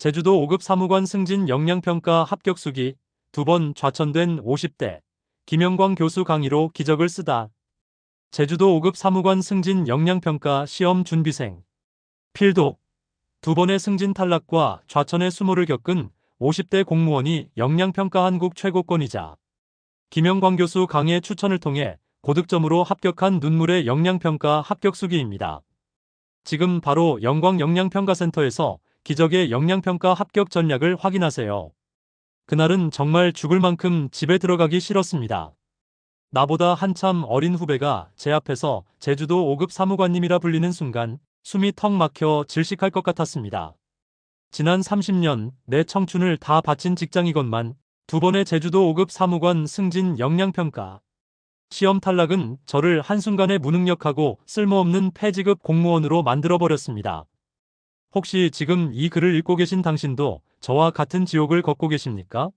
제주도 5급 사무관 승진 역량평가 합격수기 2번 좌천된 50대 김영광 교수 강의로 기적을 쓰다. 제주도 5급 사무관 승진 역량평가 시험 준비생 필독 2번의 승진 탈락과 좌천의 수모를 겪은 50대 공무원이 역량평가 한국 최고권이자 김영광 교수 강의 추천을 통해 고득점으로 합격한 눈물의 역량평가 합격수기입니다. 지금 바로 영광 역량평가센터에서 기적의 역량평가 합격 전략을 확인하세요. 그날은 정말 죽을 만큼 집에 들어가기 싫었습니다. 나보다 한참 어린 후배가 제 앞에서 제주도 5급 사무관님이라 불리는 순간 숨이 턱 막혀 질식할 것 같았습니다. 지난 30년 내 청춘을 다 바친 직장이건만 2번의 제주도 5급 사무관 승진 역량평가 시험 탈락은 저를 한순간에 무능력하고 쓸모없는 폐지급 공무원으로 만들어버렸습니다. 혹시 지금 이 글을 읽고 계신 당신도 저와 같은 지옥을 걷고 계십니까?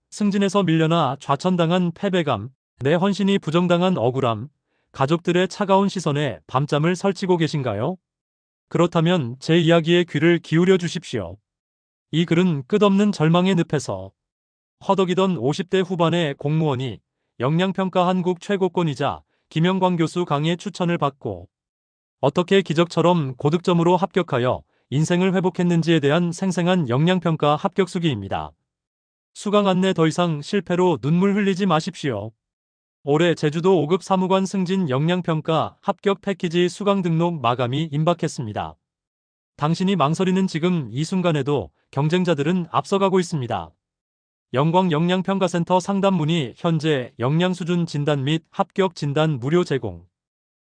승진에서 밀려나 좌천당한 패배감, 내 헌신이 부정당한 억울함, 가족들의 차가운 시선에 밤잠을 설치고 계신가요? 그렇다면 제 이야기에 귀를 기울여 주십시오. 이 글은 끝없는 절망의 늪에서 허덕이던 50대 후반의 공무원이 역량평가 한국 최고권이자 김영광 교수 강의 추천을 받고 어떻게 기적처럼 고득점으로 합격하여 인생을 회복했는지에 대한 생생한 역량평가 합격수기입니다. 수강 안내 더 이상 실패로 눈물 흘리지 마십시오. 올해 제주도 5급 사무관 승진 역량평가 합격 패키지 수강 등록 마감이 임박했습니다. 당신이 망설이는 지금 이 순간에도 경쟁자들은 앞서가고 있습니다. 영광 역량평가센터 상담 문의 현재 역량수준 진단 및 합격 진단 무료 제공.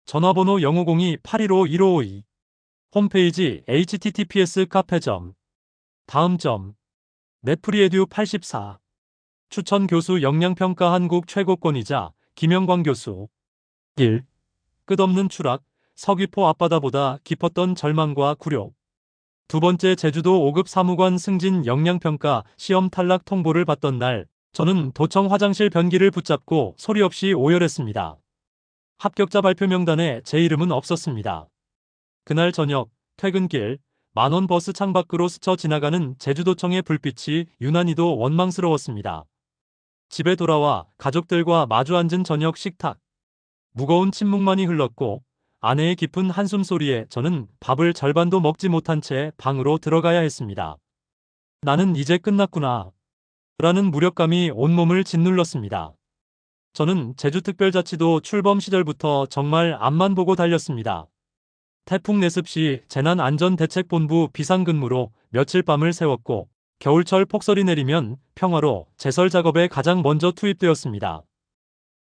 전화번호 0502-815-1552. 홈페이지 https://카페.com. 다음점. 넷프리에듀 84. 추천 교수 역량평가 한국 최고권이자 김영광 교수. 1. 끝없는 추락, 서귀포 앞바다보다 깊었던 절망과 굴욕. 2번째 제주도 5급 사무관 승진 역량평가 시험 탈락 통보를 받던 날, 저는 도청 화장실 변기를 붙잡고 소리 없이 오열했습니다. 합격자 발표 명단에 제 이름은 없었습니다. 그날 저녁, 퇴근길, 만원 버스 창밖으로 스쳐 지나가는 제주도청의 불빛이 유난히도 원망스러웠습니다. 집에 돌아와 가족들과 마주 앉은 저녁 식탁. 무거운 침묵만이 흘렀고 아내의 깊은 한숨 소리에 저는 밥을 절반도 먹지 못한 채 방으로 들어가야 했습니다. 나는 이제 끝났구나. 라는 무력감이 온몸을 짓눌렀습니다. 저는 제주특별자치도 출범 시절부터 정말 앞만 보고 달렸습니다. 태풍 내습 시 재난안전대책본부 비상근무로 며칠 밤을 새웠고 겨울철 폭설이 내리면 평화로 제설 작업에 가장 먼저 투입되었습니다.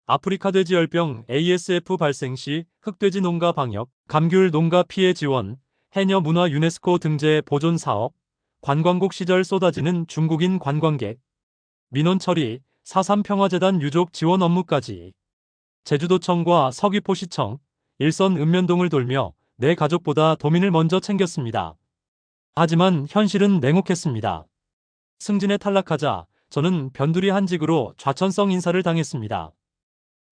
아프리카 돼지열병 ASF 발생 시 흑돼지 농가 방역, 감귤 농가 피해 지원, 해녀 문화 유네스코 등재 보존 사업, 관광국 시절 쏟아지는 중국인 관광객, 민원 처리, 4.3 평화재단 유족 지원 업무까지 제주도청과 서귀포시청, 일선 읍면동을 돌며 내 가족보다 도민을 먼저 챙겼습니다. 하지만 현실은 냉혹했습니다. 승진에 탈락하자 저는 변두리 한직으로 좌천성 인사를 당했습니다.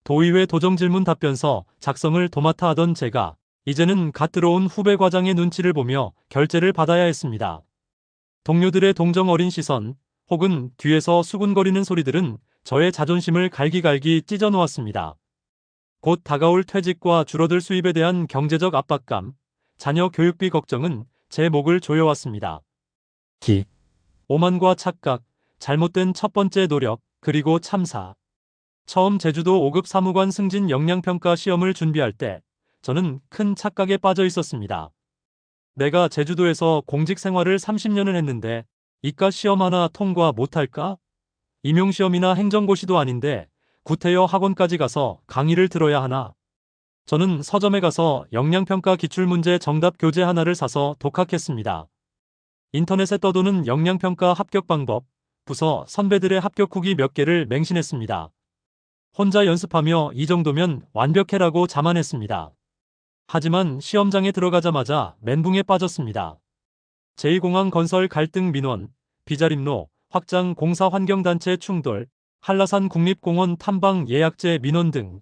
도의회 도정질문 답변서 작성을 도맡아 하던 제가 이제는 갓 들어온 후배 과장의 눈치를 보며 결재를 받아야 했습니다. 동료들의 동정 어린 시선 혹은 뒤에서 수군거리는 소리들은 저의 자존심을 갈기갈기 찢어놓았습니다. 곧 다가올 퇴직과 줄어들 수입에 대한 경제적 압박감, 자녀 교육비 걱정은 제 목을 조여왔습니다. 오만과 착각, 잘못된 첫 번째 노력, 그리고 참사. 처음 제주도 5급 사무관 승진 역량평가 시험을 준비할 때 저는 큰 착각에 빠져 있었습니다. 내가 제주도에서 공직 생활을 30년을 했는데 이과 시험 하나 통과 못할까? 임용시험이나 행정고시도 아닌데 구태여 학원까지 가서 강의를 들어야 하나? 저는 서점에 가서 역량평가 기출문제 정답 교재 하나를 사서 독학했습니다. 인터넷에 떠도는 역량평가 합격 방법, 부서 선배들의 합격 후기 몇 개를 맹신했습니다. 혼자 연습하며 이 정도면 완벽해라고 자만했습니다. 하지만 시험장에 들어가자마자 멘붕에 빠졌습니다. 제2공항 건설 갈등 민원, 비자림로, 확장 공사 환경단체 충돌, 한라산 국립공원 탐방 예약제 민원 등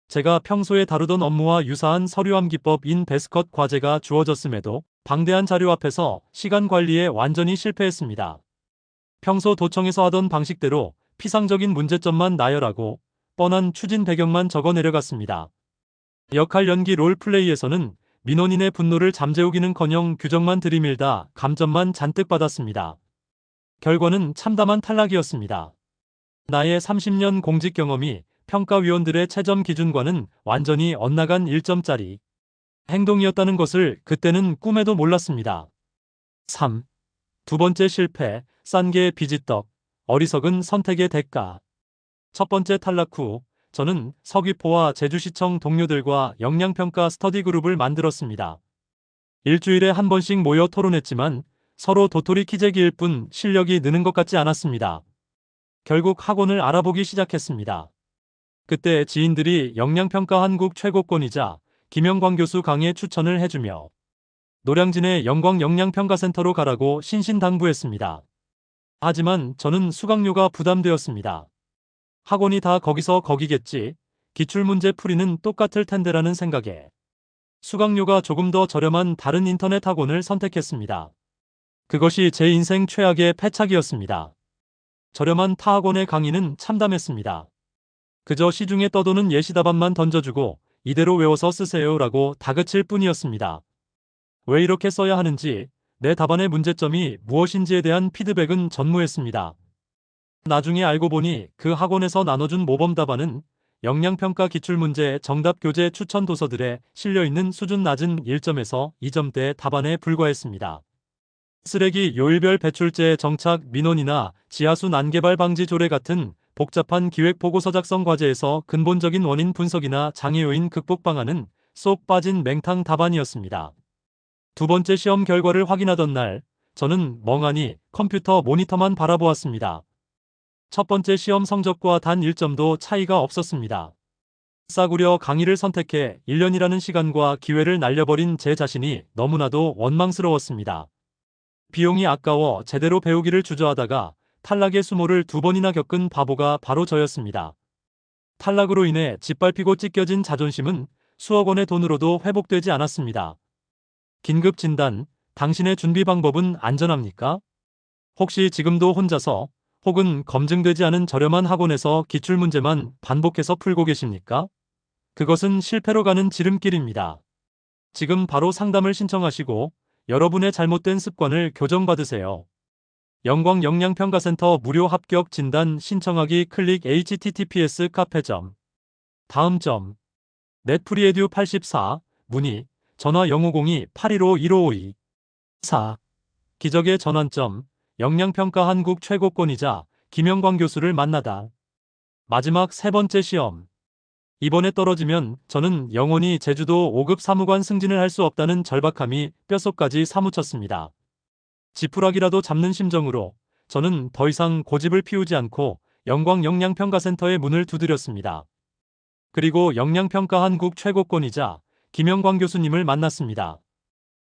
제가 평소에 다루던 업무와 유사한 서류암기법 인 베스컷 과제가 주어졌음에도 방대한 자료 앞에서 시간 관리에 완전히 실패했습니다. 평소 도청에서 하던 방식대로 피상적인 문제점만 나열하고 뻔한 추진 배경만 적어 내려갔습니다. 역할 연기 롤플레이에서는 민원인의 분노를 잠재우기는커녕 규정만 들이밀다 감점만 잔뜩 받았습니다. 결과는 참담한 탈락이었습니다. 나의 30년 공직 경험이 평가위원들의 채점 기준과는 완전히 엇나간 1점짜리 행동이었다는 것을 그때는 꿈에도 몰랐습니다. 3. 두 번째 실패, 싼 게 비지떡, 어리석은 선택의 대가. 첫 번째 탈락 후 저는 서귀포와 제주시청 동료들과 역량평가 스터디 그룹을 만들었습니다. 일주일에 한 번씩 모여 토론했지만 서로 도토리 키재기일 뿐 실력이 느는 것 같지 않았습니다. 결국 학원을 알아보기 시작했습니다. 그때 지인들이 역량평가 한국 최고권이자 김영광 교수 강의 추천을 해주며 노량진의 영광 역량평가센터로 가라고 신신당부했습니다. 하지만 저는 수강료가 부담되었습니다. 학원이 다 거기서 거기겠지, 기출문제 풀이는 똑같을 텐데라는 생각에 수강료가 조금 더 저렴한 다른 인터넷 학원을 선택했습니다. 그것이 제 인생 최악의 패착이었습니다. 저렴한 타 학원의 강의는 참담했습니다. 그저 시중에 떠도는 예시답안만 던져주고 이대로 외워서 쓰세요라고 다그칠 뿐이었습니다. 왜 이렇게 써야 하는지, 내 답안의 문제점이 무엇인지에 대한 피드백은 전무했습니다. 나중에 알고 보니 그 학원에서 나눠준 모범 답안은 역량평가 기출문제 정답 교재 추천 도서들에 실려있는 수준 낮은 1점에서 2점대 답안에 불과했습니다. 쓰레기 요일별 배출제 정착 민원이나 지하수 난개발 방지 조례 같은 복잡한 기획보고서 작성 과제에서 근본적인 원인 분석이나 장애 요인 극복 방안은 쏙 빠진 맹탕 답안이었습니다. 두 번째 시험 결과를 확인하던 날, 저는 멍하니 컴퓨터 모니터만 바라보았습니다. 첫 번째 시험 성적과 단 1점도 차이가 없었습니다. 싸구려 강의를 선택해 1년이라는 시간과 기회를 날려버린 제 자신이 너무나도 원망스러웠습니다. 비용이 아까워 제대로 배우기를 주저하다가 탈락의 수모를 2번이나 겪은 바보가 바로 저였습니다. 탈락으로 인해 짓밟히고 찢겨진 자존심은 수억 원의 돈으로도 회복되지 않았습니다. 긴급 진단, 당신의 준비 방법은 안전합니까? 혹시 지금도 혼자서 혹은 검증되지 않은 저렴한 학원에서 기출문제만 반복해서 풀고 계십니까? 그것은 실패로 가는 지름길입니다. 지금 바로 상담을 신청하시고 여러분의 잘못된 습관을 교정받으세요. 영광 역량평가센터 무료 합격 진단 신청하기 클릭 https 다음 점 넷프리에듀 84 문의 전화 0502-815-1552 4. 기적의 전환점 역량평가 한국 최고권이자 김영광 교수를 만나다. 마지막 세 번째 시험. 이번에 떨어지면 저는 영원히 제주도 5급 사무관 승진을 할 수 없다는 절박함이 뼛속까지 사무쳤습니다. 지푸라기라도 잡는 심정으로 저는 더 이상 고집을 피우지 않고 영광 역량평가센터의 문을 두드렸습니다. 그리고 역량평가 한국 최고권이자 김영광 교수님을 만났습니다.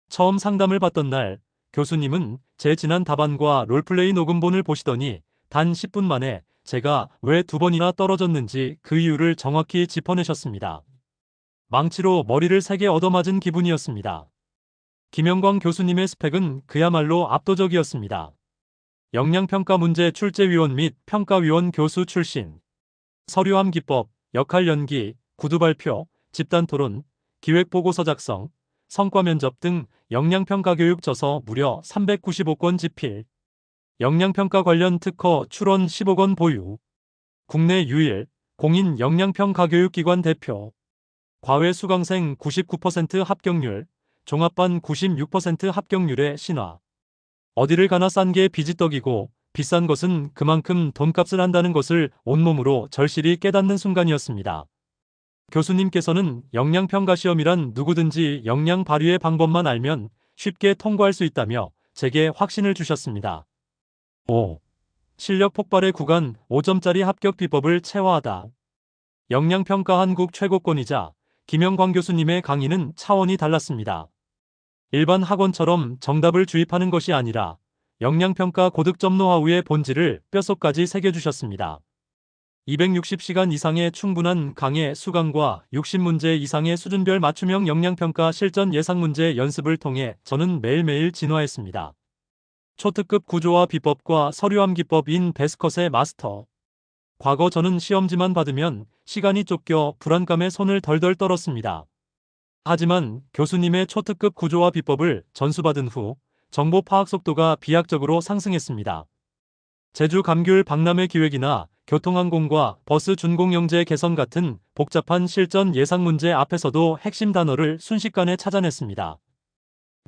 처음 상담을 받던 날 교수님은 제 지난 답안과 롤플레이 녹음본을 보시더니 단 10분 만에 제가 왜 2번이나 떨어졌는지 그 이유를 정확히 짚어내셨습니다. 망치로 머리를 세게 얻어맞은 기분이었습니다. 김영광 교수님의 스펙은 그야말로 압도적이었습니다. 역량평가 문제 출제위원 및 평가위원 교수 출신. 서류함 기법, 역할 연기, 구두 발표, 집단 토론, 기획보고서 작성, 성과 면접 등 역량평가 교육 저서 무려 395권 집필. 역량평가 관련 특허 출원 15권 보유. 국내 유일 공인 역량평가 교육기관 대표. 과외 수강생 99% 합격률, 종합반 96% 합격률의 신화. 어디를 가나 싼 게 비지떡이고 비싼 것은 그만큼 돈값을 한다는 것을 온몸으로 절실히 깨닫는 순간이었습니다. 교수님께서는 역량평가 시험이란 누구든지 역량 발휘의 방법만 알면 쉽게 통과할 수 있다며 제게 확신을 주셨습니다. 5. 실력 폭발의 구간 5점짜리 합격 비법을 체화하다. 역량평가 한국 최고권이자 김영광 교수님의 강의는 차원이 달랐습니다. 일반 학원처럼 정답을 주입하는 것이 아니라 역량평가 고득점 노하우의 본질을 뼛속까지 새겨주셨습니다. 260시간 이상의 충분한 강의 수강과 60문제 이상의 수준별 맞춤형 역량평가 실전 예상문제 연습을 통해 저는 매일매일 진화했습니다. 초특급 구조화 비법과 서류함 기법인 베스컷의 마스터. 과거 저는 시험지만 받으면 시간이 쫓겨 불안감에 손을 덜덜 떨었습니다. 하지만 교수님의 초특급 구조화 비법을 전수받은 후 정보 파악 속도가 비약적으로 상승했습니다. 제주 감귤 박람회 기획이나 교통항공과 버스 준공영제 개선 같은 복잡한 실전 예상 문제 앞에서도 핵심 단어를 순식간에 찾아냈습니다.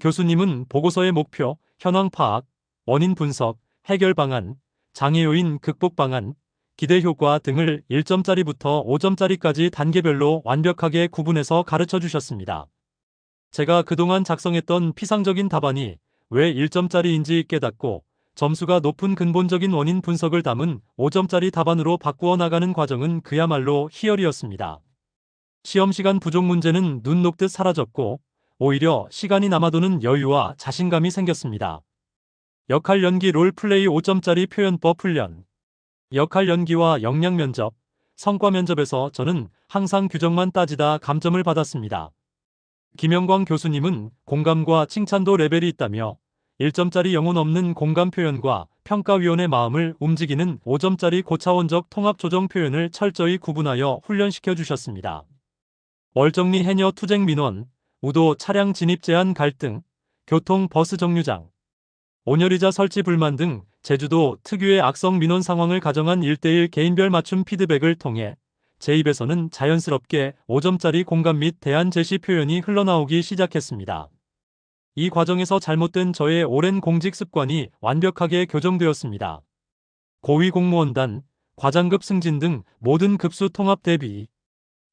교수님은 보고서의 목표, 현황 파악, 원인 분석, 해결 방안, 장애 요인 극복 방안, 기대 효과 등을 1점짜리부터 5점짜리까지 단계별로 완벽하게 구분해서 가르쳐 주셨습니다. 제가 그동안 작성했던 피상적인 답안이 왜 1점짜리인지 깨닫고 점수가 높은 근본적인 원인 분석을 담은 5점짜리 답안으로 바꾸어 나가는 과정은 그야말로 희열이었습니다. 시험시간 부족 문제는 눈 녹듯 사라졌고 오히려 시간이 남아도는 여유와 자신감이 생겼습니다. 역할 연기 롤플레이 5점짜리 표현법 훈련. 역할 연기와 역량 면접, 성과 면접에서 저는 항상 규정만 따지다 감점을 받았습니다. 김영광 교수님은 공감과 칭찬도 레벨이 있다며 1점짜리 영혼 없는 공감 표현과 평가위원의 마음을 움직이는 5점짜리 고차원적 통합 조정 표현을 철저히 구분하여 훈련시켜 주셨습니다. 월정리 해녀 투쟁 민원, 우도 차량 진입 제한 갈등, 교통 버스 정류장, 온열의자 설치 불만 등 제주도 특유의 악성 민원 상황을 가정한 1:1 개인별 맞춤 피드백을 통해 제 입에서는 자연스럽게 5점짜리 공감 및 대안 제시 표현이 흘러나오기 시작했습니다. 이 과정에서 잘못된 저의 오랜 공직 습관이 완벽하게 교정되었습니다. 고위 공무원단, 과장급 승진 등 모든 급수 통합 대비.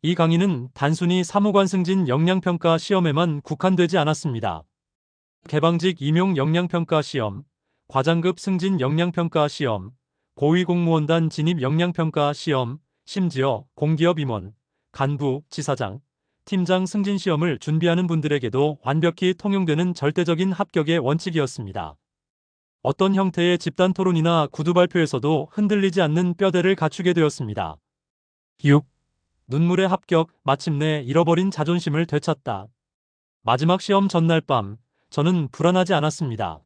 이 강의는 단순히 사무관 승진 역량평가 시험에만 국한되지 않았습니다. 개방직 임용 역량평가 시험, 과장급 승진 역량평가 시험, 고위공무원단 진입 역량평가 시험, 심지어 공기업 임원, 간부, 지사장, 팀장 승진 시험을 준비하는 분들에게도 완벽히 통용되는 절대적인 합격의 원칙이었습니다. 어떤 형태의 집단 토론이나 구두 발표에서도 흔들리지 않는 뼈대를 갖추게 되었습니다. 6. 눈물의 합격, 마침내 잃어버린 자존심을 되찾다. 마지막 시험 전날 밤, 저는 불안하지 않았습니다.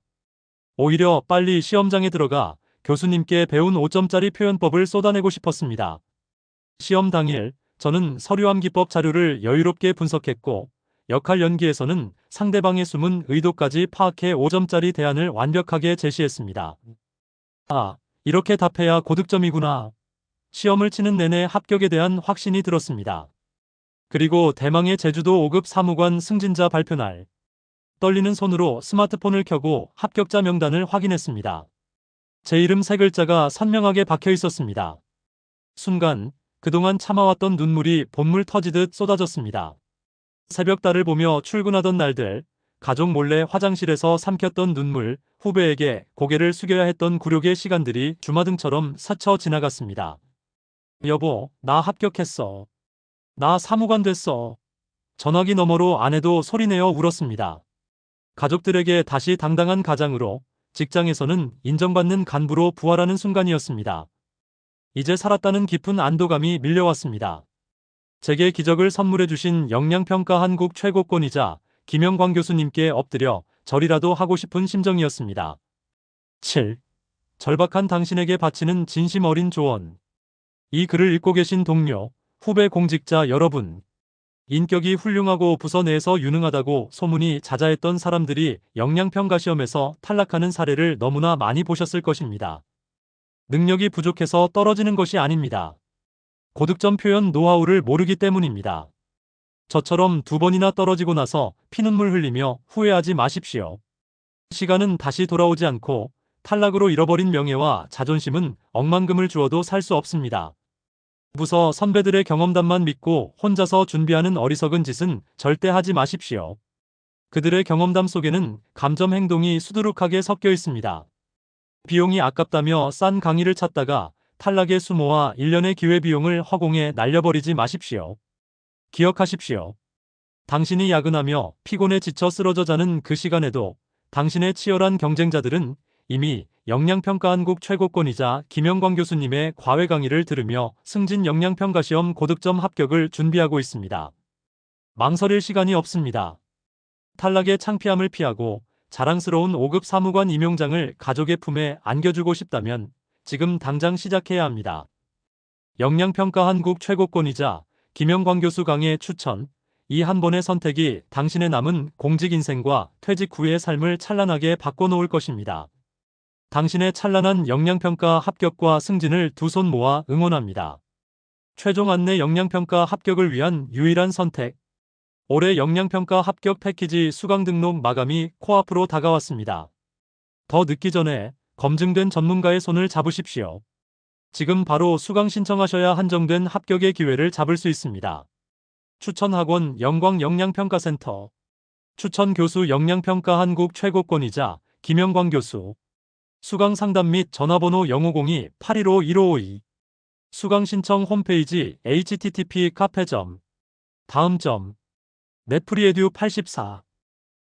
오히려 빨리 시험장에 들어가 교수님께 배운 5점짜리 표현법을 쏟아내고 싶었습니다. 시험 당일, 저는 서류함 기법 자료를 여유롭게 분석했고 역할 연기에서는 상대방의 숨은 의도까지 파악해 5점짜리 대안을 완벽하게 제시했습니다. 아, 이렇게 답해야 고득점이구나. 시험을 치는 내내 합격에 대한 확신이 들었습니다. 그리고 대망의 제주도 5급 사무관 승진자 발표 날. 떨리는 손으로 스마트폰을 켜고 합격자 명단을 확인했습니다. 제 이름 3글자가 선명하게 박혀 있었습니다. 순간 그동안 참아왔던 눈물이 본물 터지듯 쏟아졌습니다. 새벽달을 보며 출근하던 날들, 가족 몰래 화장실에서 삼켰던 눈물, 후배에게 고개를 숙여야 했던 굴욕의 시간들이 주마등처럼 스쳐 지나갔습니다. 여보, 나 합격했어. 나 사무관 됐어. 전화기 너머로 아내도 소리내어 울었습니다. 가족들에게 다시 당당한 가장으로, 직장에서는 인정받는 간부로 부활하는 순간이었습니다. 이제 살았다는 깊은 안도감이 밀려왔습니다. 제게 기적을 선물해 주신 역량평가 한국 최고권이자 김영광 교수님께 엎드려 절이라도 하고 싶은 심정이었습니다. 7. 절박한 당신에게 바치는 진심 어린 조언. 이 글을 읽고 계신 동료, 후배 공직자 여러분. 인격이 훌륭하고 부서 내에서 유능하다고 소문이 자자했던 사람들이 역량평가 시험에서 탈락하는 사례를 너무나 많이 보셨을 것입니다. 능력이 부족해서 떨어지는 것이 아닙니다. 고득점 표현 노하우를 모르기 때문입니다. 저처럼 2번이나 떨어지고 나서 피눈물 흘리며 후회하지 마십시오. 시간은 다시 돌아오지 않고 탈락으로 잃어버린 명예와 자존심은 억만금을 주어도 살 수 없습니다. 부서 선배들의 경험담만 믿고 혼자서 준비하는 어리석은 짓은 절대 하지 마십시오. 그들의 경험담 속에는 감점 행동이 수두룩하게 섞여 있습니다. 비용이 아깝다며 싼 강의를 찾다가 탈락의 수모와 1년의 기회비용을 허공에 날려버리지 마십시오. 기억하십시오. 당신이 야근하며 피곤에 지쳐 쓰러져 자는 그 시간에도 당신의 치열한 경쟁자들은 이미 영양평가 한국 최고권이자 김영광 교수님의 과외 강의를 들으며 승진 영양평가 시험 고득점 합격을 준비하고 있습니다. 망설일 시간이 없습니다. 탈락의 창피함을 피하고 자랑스러운 5급 사무관 임용장을 가족의 품에 안겨주고 싶다면 지금 당장 시작해야 합니다. 영양평가 한국 최고권이자 김영광 교수 강의 추천. 이 한 번의 선택이 당신의 남은 공직 인생과 퇴직 후의 삶을 찬란하게 바꿔놓을 것입니다. 당신의 찬란한 영양평가 합격과 승진을 두 손 모아 응원합니다. 최종 안내 영양평가 합격을 위한 유일한 선택. 올해 영양평가 합격 패키지 수강 등록 마감이 코앞으로 다가왔습니다. 더 늦기 전에 검증된 전문가의 손을 잡으십시오. 지금 바로 수강 신청하셔야 한정된 합격의 기회를 잡을 수 있습니다. 추천학원 영광 영양평가센터. 추천 교수 영양평가 한국 최고권이자 김영광 교수. 수강 상담 및 전화번호 0502-815-1552. 수강 신청 홈페이지 http://. 다음 점. 넷프리에듀 84.